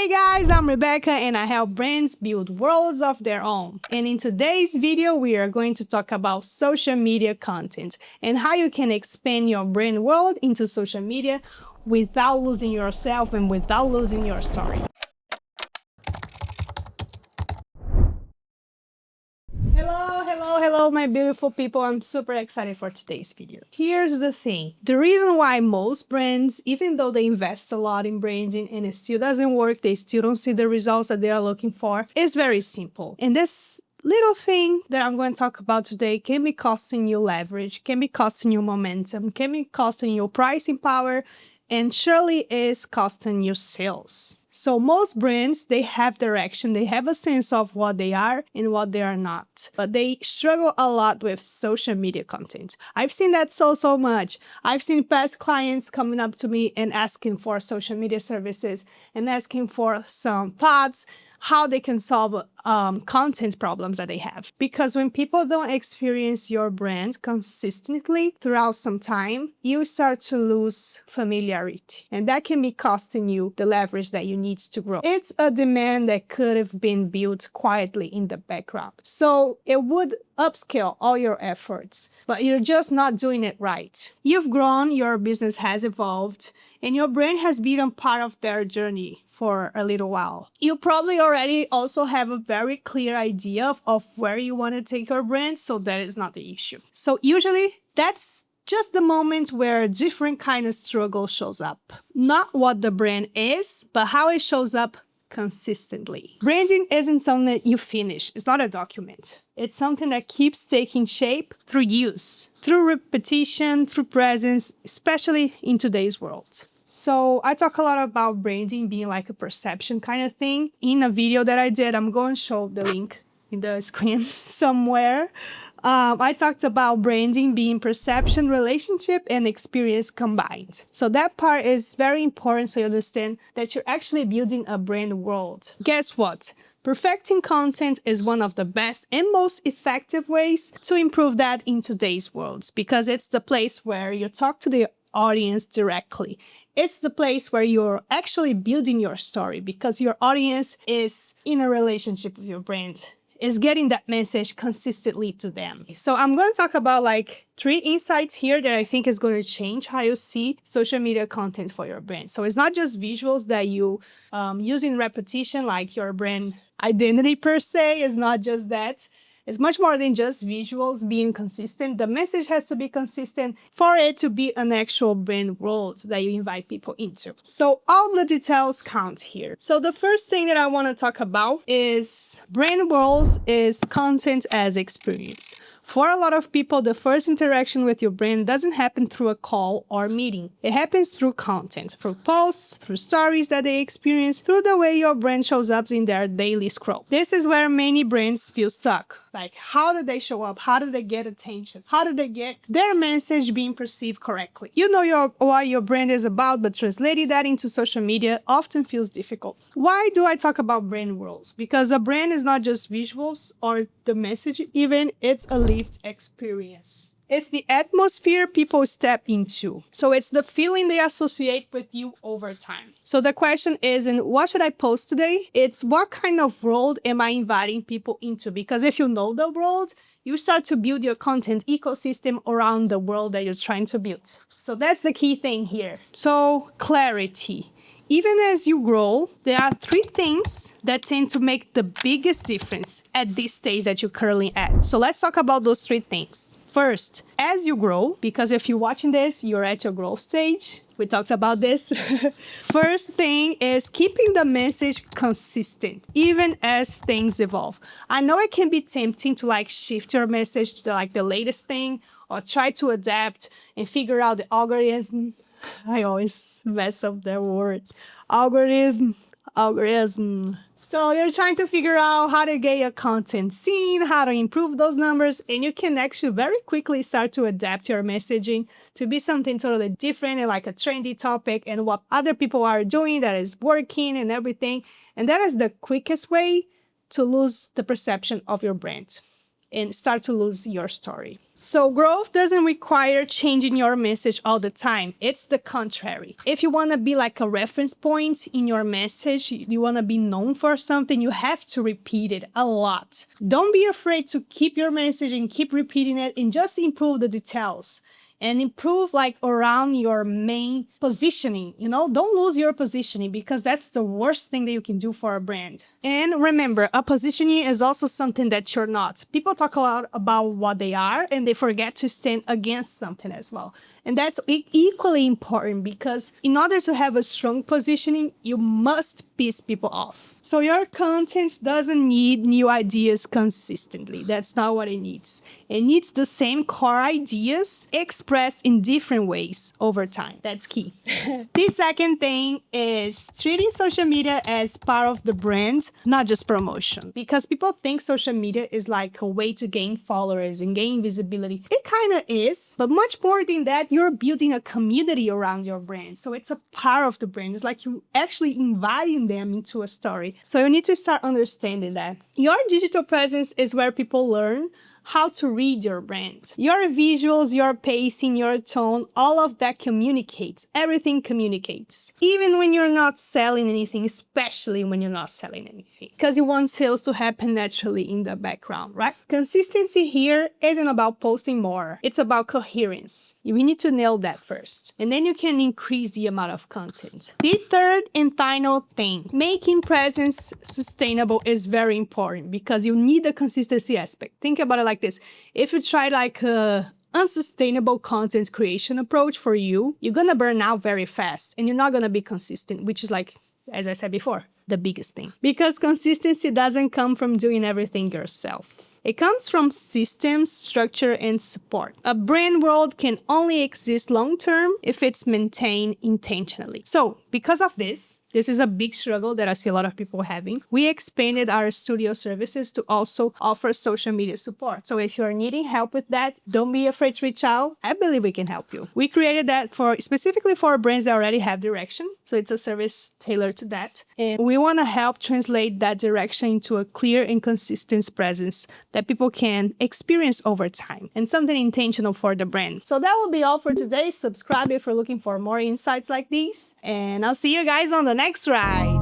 Hey guys, I'm Rebecca and I help brands build worlds of their own. And in today's video, we are going to talk about social media content and how you can expand your brand world into social media without losing yourself and without losing your story. Hello, my beautiful people. I'm super excited for today's video. Here's the thing. The reason why most brands, even though they invest a lot in branding and it still doesn't work, they still don't see the results that they are looking for, is very simple. And this little thing that I'm going to talk about today can be costing you leverage, can be costing you momentum, can be costing you pricing power, and surely is costing you sales. So most brands, they have direction, they have a sense of what they are and what they are not, but they struggle a lot with social media content. I've seen that so much. I've seen past clients coming up to me and asking for social media services and asking for some thoughts, how they can solve content problems that they have. Because when people don't experience your brand consistently throughout some time, you start to lose familiarity. And that can be costing you the leverage that you need to grow. It's a demand that could have been built quietly in the background. So it would upscale all your efforts, but you're just not doing it right. You've grown, your business has evolved, and your brand has been a part of their journey for a little while. You probably already also have a very clear idea of where you want to take your brand, so that is not the issue. So usually that's just the moment where a different kind of struggle shows up. Not what the brand is, but how it shows up consistently. Branding isn't something that you finish. It's not a document. It's something that keeps taking shape through use, through repetition, through presence, especially in today's world. So I talk a lot about branding being like a perception kind of thing. In a video that I did, I'm going to show the link in the screen somewhere. I talked about branding being perception, relationship, and experience combined. So that part is very important so you understand that you're actually building a brand world. Guess what? Perfecting content is one of the best and most effective ways to improve that in today's world, because it's the place where you talk to the audience directly. It's the place where you're actually building your story because your audience is in a relationship with your brand, is getting that message consistently to them. So I'm going to talk about like 3 insights here that I think is going to change how you see social media content for your brand. So it's not just visuals that you use in repetition, like your brand identity per se, is not just that. It's much more than just visuals being consistent. The message has to be consistent for it to be an actual brand world that you invite people into. So all the details count here. So the first thing that I want to talk about is brand worlds is content as experience. For a lot of people, the first interaction with your brand doesn't happen through a call or meeting. It happens through content, through posts, through stories that they experience, through the way your brand shows up in their daily scroll. This is where many brands feel stuck. Like, how do they show up? How do they get attention? How do they get their message being perceived correctly? You know what your brand is about, but translating that into social media often feels difficult. Why do I talk about brand worlds? Because a brand is not just visuals or the message even, it's a lived experience. It's the atmosphere people step into. So it's the feeling they associate with you over time. So the question isn't, what should I post today? It's what kind of world am I inviting people into? Because if you know the world, you start to build your content ecosystem around the world that you're trying to build. So that's the key thing here. So clarity. Even as you grow, there are 3 things that tend to make the biggest difference at this stage that you're currently at. So let's talk about those 3 things. First, as you grow, because if you're watching this, you're at your growth stage. We talked about this. First thing is keeping the message consistent, even as things evolve. I know it can be tempting to like shift your message to like the latest thing or try to adapt and figure out the algorithm. I always mess up that word. Algorithm. So you're trying to figure out how to get your content seen, how to improve those numbers, and you can actually very quickly start to adapt your messaging to be something totally different and like a trendy topic and what other people are doing that is working and everything. And that is the quickest way to lose the perception of your brand and start to lose your story. So growth doesn't require changing your message all the time. It's the contrary. If you want to be like a reference point in your message, you want to be known for something, you have to repeat it a lot. Don't be afraid to keep your message and keep repeating it and just improve the details. And improve like around your main positioning, don't lose your positioning, because that's the worst thing that you can do for a brand. And remember, a positioning is also something that you're not. People talk a lot about what they are and they forget to stand against something as well. And that's equally important, because in order to have a strong positioning, you must piss people off. So your content doesn't need new ideas consistently. That's not what it needs. It needs the same core ideas expressed in different ways over time. That's key. The second thing is treating social media as part of the brand, not just promotion. Because people think social media is like a way to gain followers and gain visibility. It kind of is, but much more than that, you're building a community around your brand. So it's a part of the brand. It's like you actually inviting them into a story. So you need to start understanding that. Your digital presence is where people learn how to read your brand. Your visuals, your pacing, your tone, all of that communicates. Everything communicates. Even when you're not selling anything, especially when you're not selling anything. Because you want sales to happen naturally in the background, right? Consistency here isn't about posting more. It's about coherence. We need to nail that first. And then you can increase the amount of content. The third and final thing, making presence sustainable is very important, because you need the consistency aspect. Think about it like this. If you try like a unsustainable content creation approach for you, you're gonna burn out very fast and you're not gonna be consistent, which is like, as I said before, the biggest thing. Because consistency doesn't come from doing everything yourself. It comes from systems, structure, and support. A brand world can only exist long-term if it's maintained intentionally. So, because of this is a big struggle that I see a lot of people having. We expanded our studio services to also offer social media support. So if you're needing help with that, don't be afraid to reach out. I believe we can help you. We created that specifically for brands that already have direction. So it's a service tailored to that. And we want to help translate that direction into a clear and consistent presence that people can experience over time, and something intentional for the brand. So that will be all for today. Subscribe if you're looking for more insights like these, and I'll see you guys on the next ride.